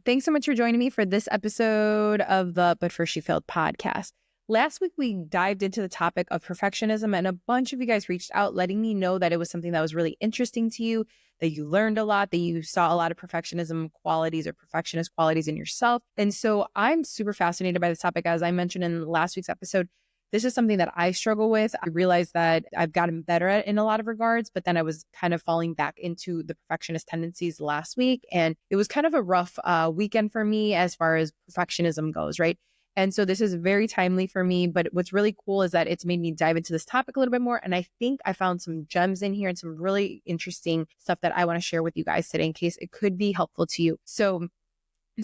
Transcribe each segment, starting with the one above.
Thanks so much for joining me for this episode of the But First She Failed podcast. Last week, we dived into the topic of perfectionism, and a bunch of you guys reached out letting me know that it was something that was really interesting to you, that you learned a lot, that you saw a lot of perfectionism qualities or perfectionist qualities in yourself. And so I'm super fascinated by this topic. As I mentioned in last week's episode, this is something that I struggle with. I realized that I've gotten better at in a lot of regards, but then I was kind of falling back into the perfectionist tendencies last week. And it was kind of a rough weekend for me as far as perfectionism goes, right? And so this is very timely for me. But what's really cool is that it's made me dive into this topic a little bit more. And I think I found some gems in here and some really interesting stuff that I want to share with you guys today in case it could be helpful to you. So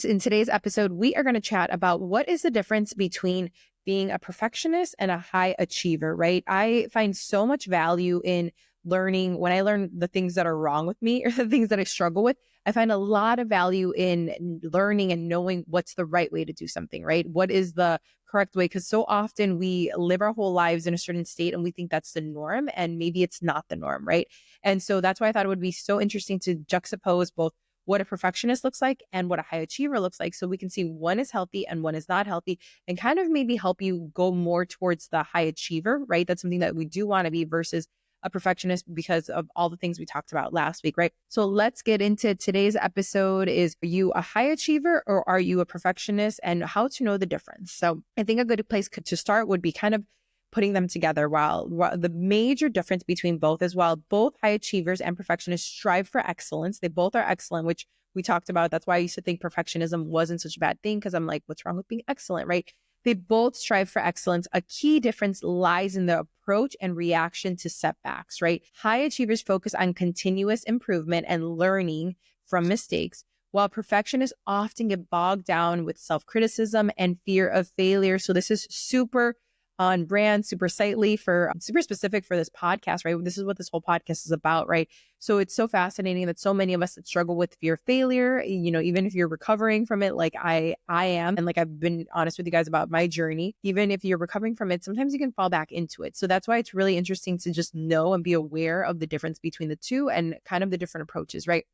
in today's episode, we are going to chat about what is the difference between being a perfectionist and a high achiever, right? I find so much value in learning when I learn the things that are wrong with me or the things that I struggle with. I find a lot of value in learning and knowing what's the right way to do something, right? What is the correct way? Because so often we live our whole lives in a certain state and we think that's the norm, and maybe it's not the norm, right? And so that's why I thought it would be so interesting to juxtapose both what a perfectionist looks like and what a high achiever looks like, so we can see one is healthy and one is not healthy, and kind of maybe help you go more towards the high achiever, right? That's something that we do want to be versus a perfectionist because of all the things we talked about last week, right? So let's get into today's episode. Are you a high achiever or are you a perfectionist, and how to know the difference? So I think a good place to start would be kind of putting them together. While the major difference between both is while both high achievers and perfectionists strive for excellence, they both are excellent, which we talked about. That's why I used to think perfectionism wasn't such a bad thing, because I'm like, what's wrong with being excellent, right? They both strive for excellence. A key difference lies in the approach and reaction to setbacks, right? High achievers focus on continuous improvement and learning from mistakes, while perfectionists often get bogged down with self-criticism and fear of failure. So this is super on brand, super specific for this podcast, right? This is what this whole podcast is about, right? So it's so fascinating that so many of us that struggle with fear of failure, even if you're recovering from it, like I am, and like I've been honest with you guys about my journey, even if you're recovering from it, sometimes you can fall back into it. So that's why it's really interesting to just know and be aware of the difference between the two and kind of the different approaches, right?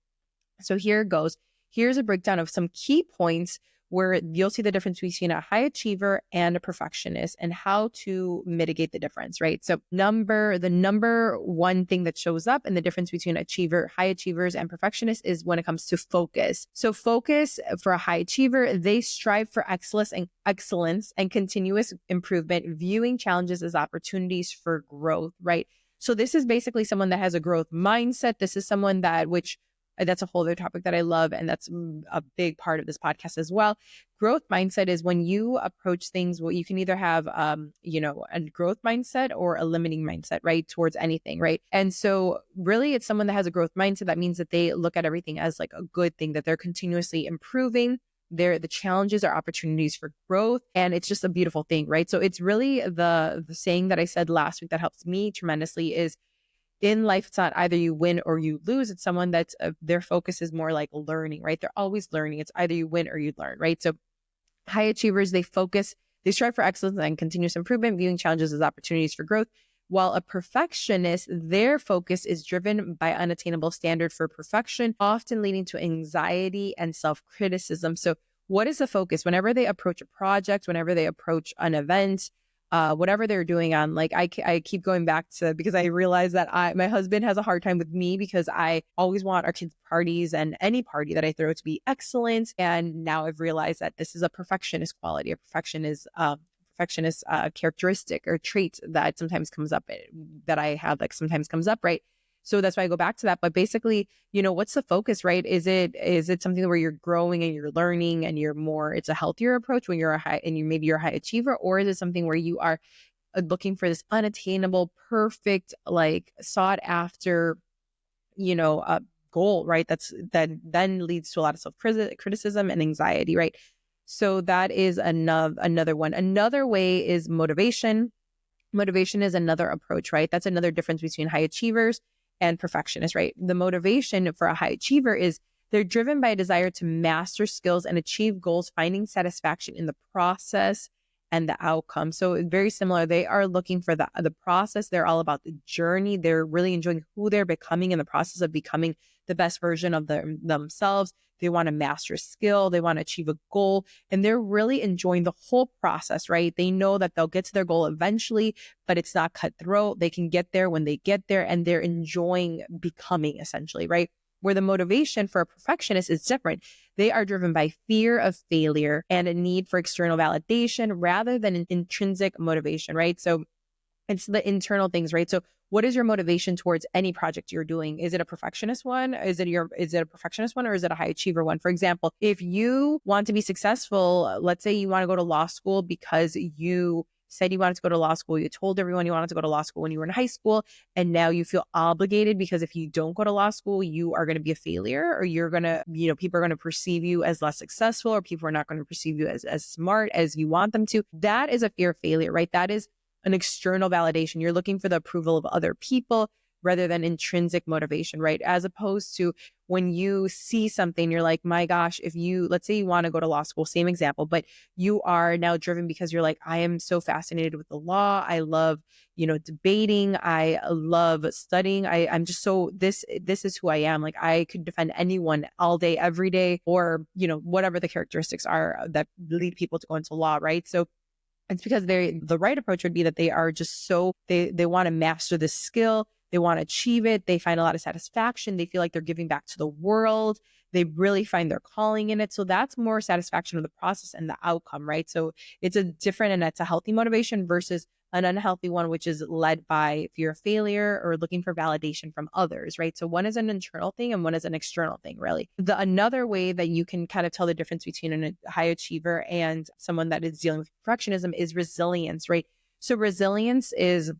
So here it goes. Here's a breakdown of some key points where you'll see the difference between a high achiever and a perfectionist and how to mitigate the difference, right? So the number one thing that shows up in the difference between high achievers and perfectionists is when it comes to focus. So focus for a high achiever, they strive for excellence and continuous improvement, viewing challenges as opportunities for growth, right? So this is basically someone that has a growth mindset. This is someone that's a whole other topic that I love. And that's a big part of this podcast as well. Growth mindset is when you approach things, well, you can either have, a growth mindset or a limiting mindset, right? Towards anything, right? And so really it's someone that has a growth mindset. That means that they look at everything as like a good thing, that they're continuously improving. The challenges are opportunities for growth. And it's just a beautiful thing, right? So it's really the saying that I said last week that helps me tremendously is, in life, it's not either you win or you lose. It's someone that's their focus is more like learning, right? They're always learning. It's either you win or you learn, right? So high achievers, they strive for excellence and continuous improvement, viewing challenges as opportunities for growth. While a perfectionist, their focus is driven by unattainable standard for perfection, often leading to anxiety and self-criticism. So what is the focus? Whenever they approach a project, whenever they approach an event, whatever they're doing on, like I keep going back to, because I realize that my husband has a hard time with me because I always want our kids' parties and any party that I throw to be excellent. And now I've realized that this is a perfectionist quality, perfectionist characteristic or trait that sometimes comes up, that I have like sometimes comes up, right? So that's why I go back to that. But basically, what's the focus, right? Is it something where you're growing and you're learning and it's a healthier approach when you're maybe you're a high achiever, or is it something where you are looking for this unattainable, perfect, like sought after, goal, right? That then leads to a lot of self-criticism and anxiety, right? So that is another one. Another way is motivation. Motivation is another approach, right? That's another difference between high achievers and perfectionists, right? The motivation for a high achiever is they're driven by a desire to master skills and achieve goals, finding satisfaction in the process and the outcome. So very similar. They are looking for the process. They're all about the journey. They're really enjoying who they're becoming in the process of becoming the best version of themselves. They want to master a skill. They want to achieve a goal. And they're really enjoying the whole process, right? They know that they'll get to their goal eventually, but it's not cutthroat. They can get there when they get there, and they're enjoying becoming, essentially, right? Where the motivation for a perfectionist is different. They are driven by fear of failure and a need for external validation rather than an intrinsic motivation, right? So it's the internal things, right? So what is your motivation towards any project you're doing? Is it a perfectionist one? Is it a perfectionist one, or is it a high achiever one? For example, if you want to be successful, let's say you want to go to law school because you said you wanted to go to law school. You told everyone you wanted to go to law school when you were in high school. And now you feel obligated because if you don't go to law school, you are going to be a failure, or you're going to, people are going to perceive you as less successful, or people are not going to perceive you as smart as you want them to. That is a fear of failure, right? That is an external validation. You're looking for the approval of other people rather than intrinsic motivation, right? As opposed to when you see something, you're like, my gosh, let's say you want to go to law school, same example, but you are now driven because you're like, I am so fascinated with the law. I love, debating. I love studying. I'm just so, this is who I am. Like, I could defend anyone all day, every day, or, whatever the characteristics are that lead people to go into law, right? So it's because the right approach would be that they are just they want to master the skill. They want to achieve it. They find a lot of satisfaction. They feel like they're giving back to the world. They really find their calling in it. So that's more satisfaction of the process and the outcome, right? So it's a different, and it's a healthy motivation versus an unhealthy one, which is led by fear of failure or looking for validation from others, right? So one is an internal thing and one is an external thing, really. Another way that you can kind of tell the difference between a high achiever and someone that is dealing with perfectionism is resilience, right? So resilience is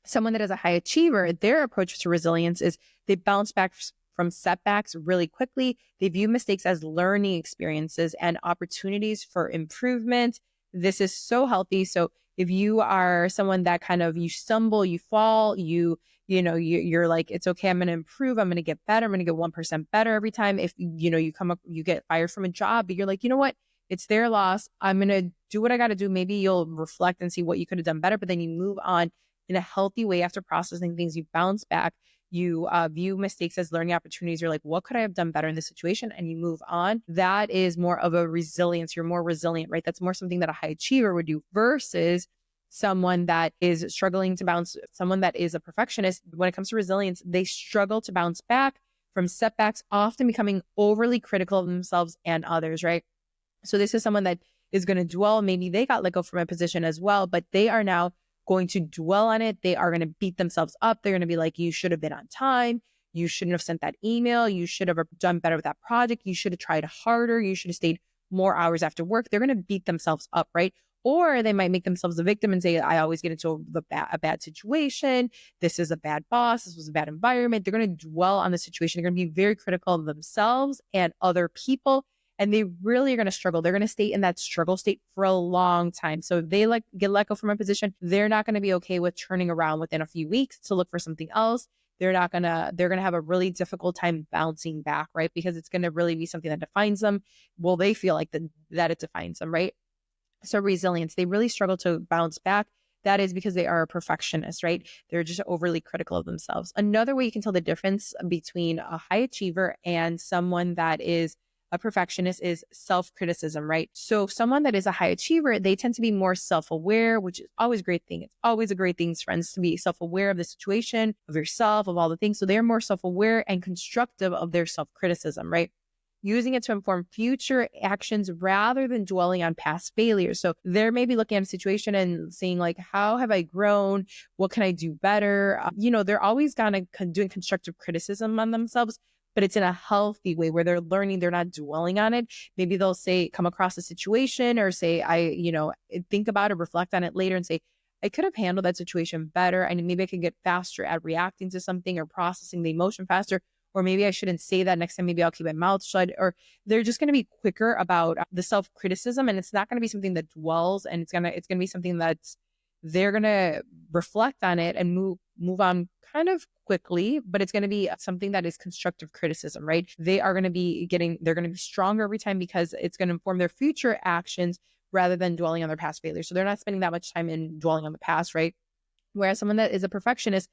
someone that is a high achiever. Their approach to resilience is they bounce back from setbacks really quickly. They view mistakes as learning experiences and opportunities for improvement. This is so healthy. So if you are someone that kind of, you stumble, you fall, you're like, it's okay, I'm going to improve, I'm going to get better, I'm going to get 1% better every time. If you come up, you get fired from a job, but you're like, you know what, it's their loss, I'm going to do what I got to do. Maybe you'll reflect and see what you could have done better, but then you move on in a healthy way after processing things. You bounce back. You view mistakes as learning opportunities. You're like, what could I have done better in this situation? And you move on. That is more of a resilience. You're more resilient, right? That's more something that a high achiever would do versus someone that is struggling to bounce, someone that is a perfectionist. When it comes to resilience, they struggle to bounce back from setbacks, often becoming overly critical of themselves and others, right? So this is someone that is going to dwell. Maybe they got let go from a position as well, but they are now going to dwell on it. They are going to beat themselves up. They're going to be like, you should have been on time. You shouldn't have sent that email. You should have done better with that project. You should have tried harder. You should have stayed more hours after work. They're going to beat themselves up, right? Or they might make themselves a victim and say, I always get into a bad situation. This is a bad boss. This was a bad environment. They're going to dwell on the situation. They're going to be very critical of themselves and other people. And they really are going to struggle. They're going to stay in that struggle state for a long time. So if they get let go from a position, they're not going to be okay with turning around within a few weeks to look for something else. They're going to have a really difficult time bouncing back, right? Because it's going to really be something that defines them. Well, they feel like that it defines them, right? So resilience, they really struggle to bounce back. That is because they are a perfectionist, right? They're just overly critical of themselves. Another way you can tell the difference between a high achiever and someone that is a perfectionist is self-criticism, right? So someone that is a high achiever, they tend to be more self-aware, which is always a great thing. It's always a great thing, friends, to be self-aware of the situation, of yourself, of all the things. So they're more self-aware and constructive of their self-criticism, right? Using it to inform future actions rather than dwelling on past failures. So they're maybe looking at a situation and saying like, how have I grown? What can I do better? They're always kind of doing constructive criticism on themselves, but it's in a healthy way where they're learning, they're not dwelling on it. Maybe they'll come across a situation or say, think about it, reflect on it later and say, I could have handled that situation better. And maybe I could get faster at reacting to something or processing the emotion faster. Or maybe I shouldn't say that next time. Maybe I'll keep my mouth shut. Or they're just going to be quicker about the self-criticism, and it's not going to be something that dwells. And it's going to be something that's they're going to reflect on it and move on kind of quickly. But it's going to be something that is constructive criticism, right? They're going to be stronger every time because it's going to inform their future actions rather than dwelling on their past failures. So they're not spending that much time in dwelling on the past, right? Whereas someone that is a perfectionist,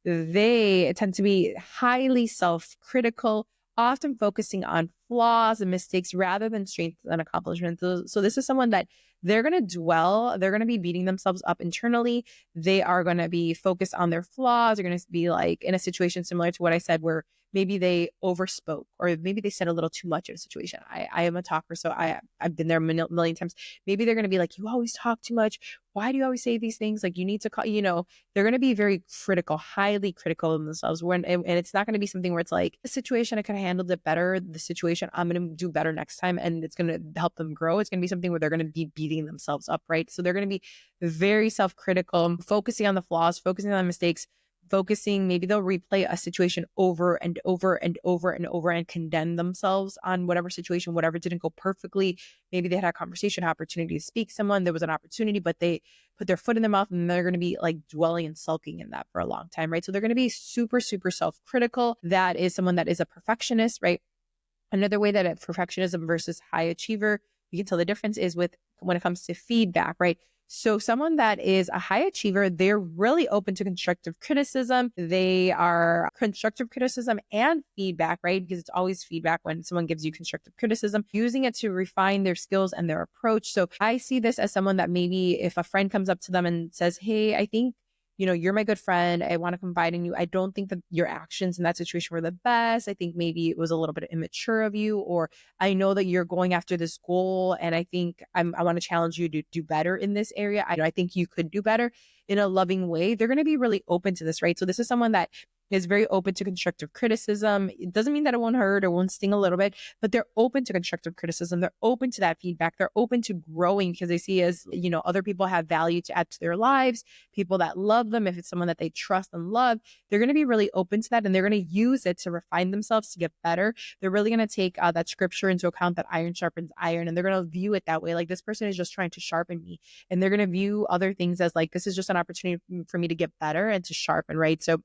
they tend to be highly self-critical. often focusing on flaws and mistakes rather than strengths and accomplishments. So this is someone that they're going to they're going to be beating themselves up internally. They are going to be focused on their flaws. They're going to be like in a situation similar to what I said, where maybe they overspoke or maybe they said a little too much in a situation. I am a talker, so I've been there a million times. Maybe they're going to be like, you always talk too much. Why do you always say these things? Like, you need to call, they're going to be very critical, highly critical of themselves. And it's not going to be something where it's like, the situation, I could have handled it better. The situation, I'm going to do better next time. And it's going to help them grow. It's going to be something where they're going to be beating themselves up, right? So they're going to be very self-critical, focusing on the flaws, focusing on the mistakes, maybe they'll replay a situation over and over and over and over and condemn themselves on whatever situation, whatever didn't go perfectly. Maybe they had a conversation, opportunity to speak someone, there was an opportunity, but they put their foot in their mouth and they're going to be like dwelling and sulking in that for a long time, right? So they're going to be super, super self-critical. That is someone that is a perfectionist, right? Another way that a perfectionism versus high achiever, you can tell the difference is with when it comes to feedback, right? So someone that is a high achiever, they're really open to constructive criticism. They are constructive criticism and feedback, right? Because it's always feedback when someone gives you constructive criticism, using it to refine their skills and their approach. So I see this as someone that maybe if a friend comes up to them and says, hey, I think you're my good friend. I want to confide in you. I don't think that your actions in that situation were the best. I think maybe it was a little bit immature of you, or I know that you're going after this goal and I think I want to challenge you to do better in this area. I think you could do better in a loving way. They're going to be really open to this, right? So this is someone that is very open to constructive criticism. It doesn't mean that it won't hurt or won't sting a little bit, but they're open to constructive criticism. They're open to that feedback. They're open to growing because they see as, other people have value to add to their lives, people that love them. If it's someone that they trust and love, they're going to be really open to that. And they're going to use it to refine themselves, to get better. They're really going to take that scripture into account, that iron sharpens iron. And they're going to view it that way. Like, this person is just trying to sharpen me. And they're going to view other things as like, this is just an opportunity for me to get better and to sharpen, right? So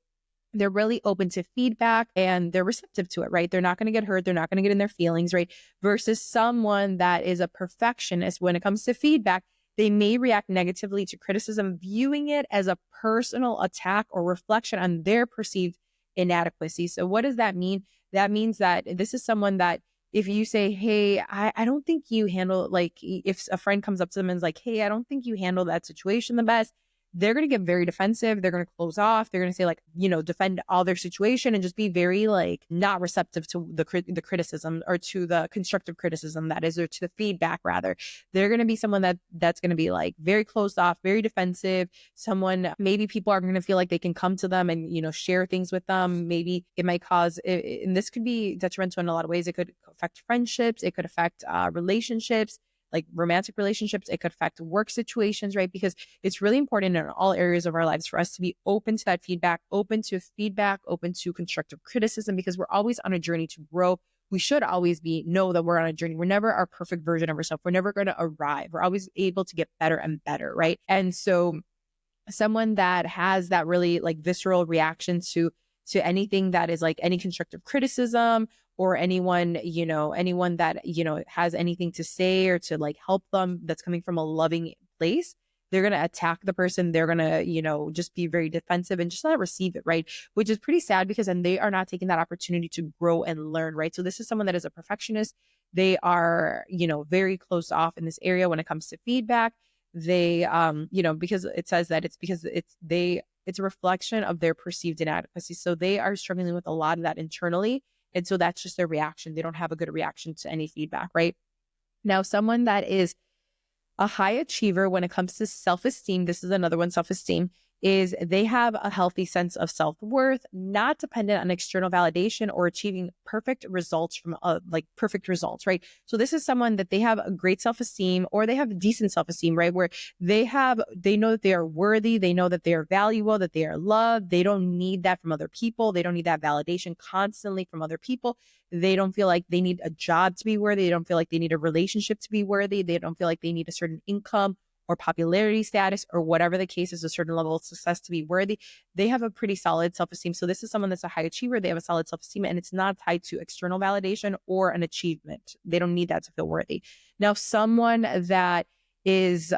they're really open to feedback and they're receptive to it, right? They're not going to get hurt. They're not going to get in their feelings, right? Versus someone that is a perfectionist when it comes to feedback, they may react negatively to criticism, viewing it as a personal attack or reflection on their perceived inadequacy. So what does that mean? That means that this is someone that if you say, hey, I don't think you handle, like if a friend comes up to them and is like, hey, I don't think you handle that situation the best, they're going to get very defensive. They're going to close off. They're going to say like, defend all their situation and just be very like not receptive to the criticism or to the constructive criticism that is, or to the feedback rather. They're going to be someone that's going to be like very closed off, very defensive. Someone, maybe people are going to feel like they can come to them and, share things with them. Maybe it might cause, and this could be detrimental in a lot of ways. It could affect friendships. It could affect relationships, like romantic relationships. It could affect work situations, right? Because it's really important in all areas of our lives for us to be open to that feedback, open to constructive criticism, because we're always on a journey to grow. We should always know that we're on a journey. We're never our perfect version of ourselves. We're never going to arrive. We're always able to get better and better, right? And so someone that has that really like visceral reaction to anything that is like any constructive criticism, or anyone that, has anything to say or to like help them that's coming from a loving place, they're going to attack the person. They're going to, just be very defensive and just not receive it, right? Which is pretty sad, because then they are not taking that opportunity to grow and learn, right? So this is someone that is a perfectionist. They are, very closed off in this area when it comes to feedback. They, because it says that it's a reflection of their perceived inadequacy. So they are struggling with a lot of that internally. And so that's just their reaction. They don't have a good reaction to any feedback, right? Now, someone that is a high achiever when it comes to self-esteem, this is another one, self-esteem, is they have a healthy sense of self-worth, not dependent on external validation or achieving perfect results perfect results, right? So this is someone that they have a great self-esteem, or they have decent self-esteem, right? Where they know that they are worthy. They know that they are valuable, that they are loved. They don't need that from other people. They don't need that validation constantly from other people. They don't feel like they need a job to be worthy. They don't feel like they need a relationship to be worthy. They don't feel like they need a certain income or popularity status, or whatever the case is, a certain level of success to be worthy. They have a pretty solid self-esteem. So this is someone that's a high achiever. They have a solid self-esteem, and it's not tied to external validation or an achievement. They don't need that to feel worthy. Now, someone that is,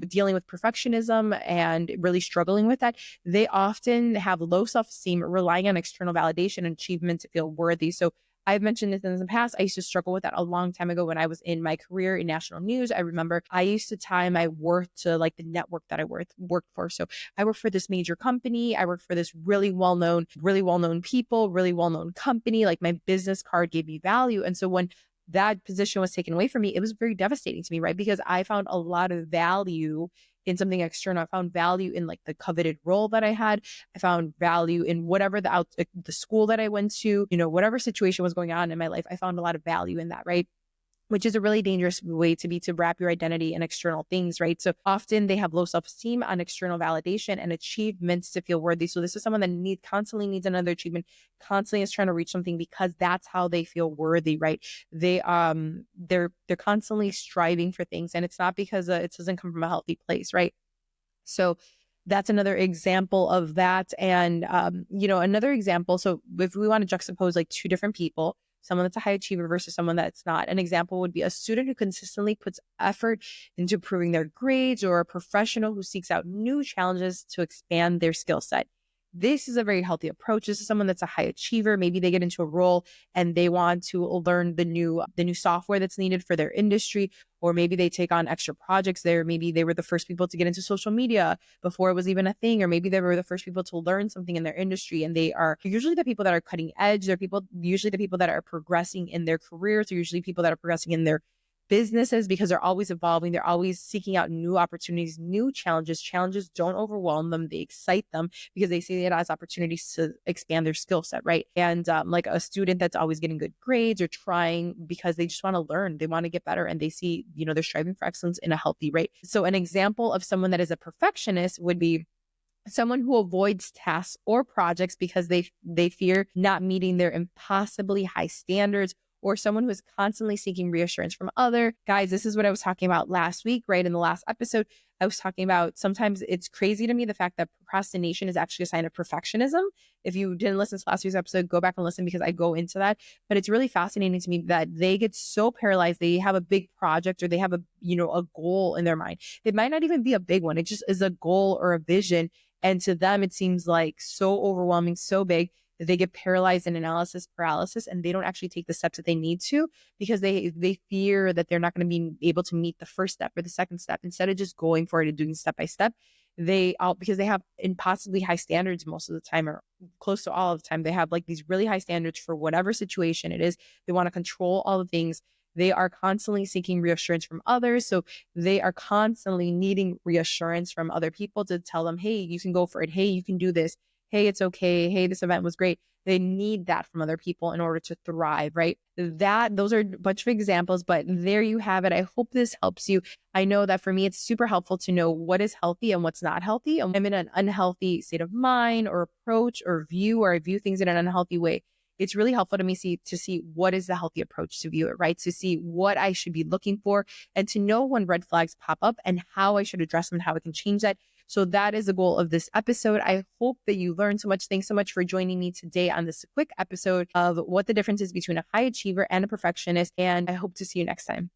dealing with perfectionism and really struggling with that, they often have low self-esteem, relying on external validation and achievement to feel worthy. So I've mentioned this in the past. I used to struggle with that a long time ago when I was in my career in national news. I remember I used to tie my worth to like the network that I worked for. So I worked for this major company. I worked for this really well-known people, really well-known company. Like my business card gave me value. And so when that position was taken away from me, it was very devastating to me, right? Because I found a lot of value in something external. I found value in like the coveted role that I had. I found value in whatever the school that I went to, whatever situation was going on in my life. I found a lot of value in that, right? Which is a really dangerous way to wrap your identity in external things, right? So often they have low self-esteem on external validation and achievements to feel worthy. So this is someone that constantly needs another achievement, constantly is trying to reach something because that's how they feel worthy, right? They're constantly striving for things, and it's not because it doesn't come from a healthy place, right? So that's another example of that. And, another example. So if we want to juxtapose like two different people, someone that's a high achiever versus someone that's not, an example would be a student who consistently puts effort into improving their grades, or a professional who seeks out new challenges to expand their skill set. This is a very healthy approach. This is someone that's a high achiever. Maybe they get into a role and they want to learn the new software that's needed for their industry, or maybe they take on extra projects there. Maybe they were the first people to get into social media before it was even a thing, or maybe they were the first people to learn something in their industry, and they are usually the people that are cutting edge. They're usually the people that are progressing in their careers. They're usually people that are progressing in their businesses because they're always evolving. They're always seeking out new opportunities, new challenges. Challenges don't overwhelm them. They excite them because they see it as opportunities to expand their skill set, right? And like a student that's always getting good grades or trying because they just want to learn, they want to get better, and they see, they're striving for excellence in a healthy rate. So an example of someone that is a perfectionist would be someone who avoids tasks or projects because they fear not meeting their impossibly high standards, or someone who is constantly seeking reassurance from other guys. This is what I was talking about last week, right? In the last episode, I was talking about sometimes it's crazy to me the fact that procrastination is actually a sign of perfectionism. If you didn't listen to last week's episode, go back and listen because I go into that. But it's really fascinating to me that they get so paralyzed. They have a big project, or they have a goal in their mind. It might not even be a big one. It just is a goal or a vision. And to them, it seems like so overwhelming, so big, that they get paralyzed in analysis paralysis, and they don't actually take the steps that they need to because they fear that they're not going to be able to meet the first step or the second step. Instead of just going for it and doing step by step, because they have impossibly high standards most of the time, or close to all of the time, they have like these really high standards for whatever situation it is. They want to control all the things. They are constantly seeking reassurance from others. So they are constantly needing reassurance from other people to tell them, hey, you can go for it. Hey, you can do this. Hey, it's okay. Hey, this event was great. They need that from other people in order to thrive, right? Those are a bunch of examples, but there you have it. I hope this helps you. I know that for me, it's super helpful to know what is healthy and what's not healthy. I'm in an unhealthy state of mind or approach or view, or I view things in an unhealthy way. It's really helpful to me to see what is the healthy approach to view it, right? To see what I should be looking for, and to know when red flags pop up and how I should address them and how I can change that. So that is the goal of this episode. I hope that you learned so much. Thanks so much for joining me today on this quick episode of what the difference is between a high achiever and a perfectionist. And I hope to see you next time.